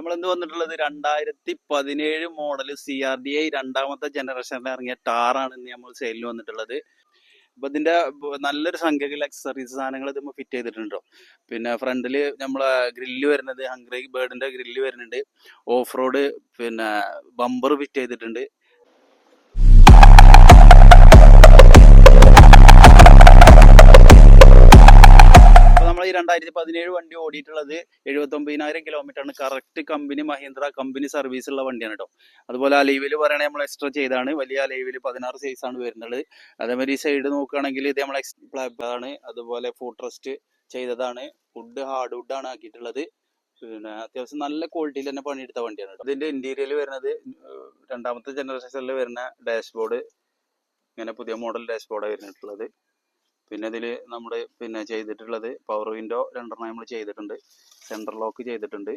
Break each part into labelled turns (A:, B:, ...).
A: നമ്മളിന്ന് വന്നിട്ടുള്ളത് 2017 model CRDI രണ്ടാമത്തെ ജനറേഷനിൽ ഇറങ്ങിയ ടാറാണ് ഇന്ന് നമ്മൾ സെയിലിന് വന്നിട്ടുള്ളത്. അപ്പൊ ഇതിന്റെ നല്ലൊരു സംഖ്യയിൽ അക്സസറീസ് സാധനങ്ങൾ ഇത് ഫിറ്റ് ചെയ്തിട്ടുണ്ടോ. പിന്നെ ഫ്രണ്ടില് നമ്മളെ ഗ്രില്ല് വരുന്നത് ഹംഗ്രി ബേർഡിന്റെ ഗ്രില്ല് വരുന്നുണ്ട്. ഓഫ് റോഡ് പിന്നെ ബമ്പർ ഫിറ്റ് ചെയ്തിട്ടുണ്ട്. നമ്മൾ ഈ 2017 വണ്ടി ഓടിയിട്ടുള്ളത് 79,000 കിലോമീറ്ററാണ്. Correct company Mahindra company service ഉള്ള വണ്ടിയാണ് കേട്ടോ. അതുപോലെ അലൈവിൽ പറയണേ നമ്മൾ എക്സ്ട്രാ ചെയ്താണ്. വലിയ അലൈവിൽ 16 സൈസ് ആണ് വരുന്നത്. അതേമാതിരി ഈ സൈഡ് നോക്കുകയാണെങ്കിൽ ഇത് നമ്മൾ ആണ്. അതുപോലെ ഫുഡ് റെസ്റ്റ് ചെയ്തതാണ്. വുഡ് ഹാർഡ് വുഡ് ആണ് ആക്കിയിട്ടുള്ളത്. പിന്നെ അത്യാവശ്യം നല്ല ക്വാളിറ്റിയിൽ തന്നെ പണിയെടുത്ത വണ്ടിയാണ് കേട്ടോ. ഇതിന്റെ ഇന്റീരിയൽ വരുന്നത് രണ്ടാമത്തെ ജനറേഷനിൽ വരുന്ന ഡാഷ്ബോർഡ്, ഇങ്ങനെ പുതിയ മോഡൽ ഡാഷ്ബോർഡാണ് വരുന്നിട്ടുള്ളത്. പിന്നെ ഇതിൽ നമ്മൾ പിന്നെ ചെയ്തിട്ടുള്ളത് പവർ വിൻഡോ 2 നമ്മൾ ചെയ്തിട്ടുണ്ട്. സെൻട്രൽ ലോക്ക് ചെയ്തിട്ടുണ്ട്.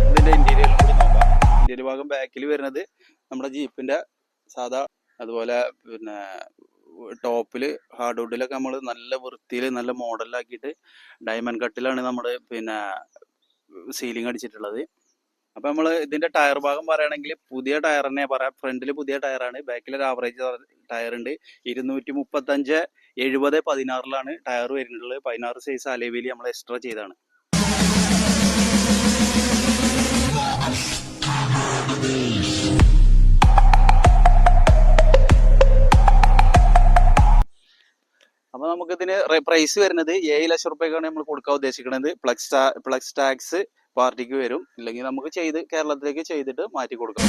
A: ഇതിന്റെ ഇന്റീരിയർ കൂടി നോക്കാം. ഇന്റീരിയർ ഭാഗം ബാക്കിൽ വരുന്നത് നമ്മുടെ ജീപ്പിന്റെ സാധാ, അതുപോലെ പിന്നെ ടോപ്പില് ഹാർഡ് വുഡിലൊക്കെ നമ്മൾ നല്ല വൃത്തിയിൽ നല്ല മോഡലാക്കിയിട്ട് ഡയമണ്ട് കട്ടിലാണ് നമ്മൾ പിന്നെ സീലിംഗ് അടിച്ചിട്ടുള്ളത്. അപ്പൊ നമ്മൾ ഇതിന്റെ ടയർ ഭാഗം പറയുകയാണെങ്കിൽ പുതിയ ടയർ തന്നെ പറയാം. ഫ്രണ്ടിൽ പുതിയ ടയറാണ്, ബാക്കിൽ ഒരു ആവറേജ് ടയർ ഉണ്ട്. 235/70/16 ടയർ വരുന്നുള്ളത്. 16 സൈസ് അലൈവിൽ നമ്മൾ എക്സ്ട്രാ ചെയ്താണ്. അപ്പൊ നമുക്ക് ഇതിന് പ്രൈസ് വരുന്നത് 7 ലക്ഷം റുപ്യക്കാണ് നമ്മൾ കൊടുക്കാൻ ഉദ്ദേശിക്കുന്നത്. പ്ലസ് ടാക്സ് പാർട്ടിക്ക് വരും. ഇല്ലെങ്കിൽ നമുക്ക് ചെയ്ത് കേരളത്തിലേക്ക് ചെയ്തിട്ട് മാറ്റി കൊടുക്കാം.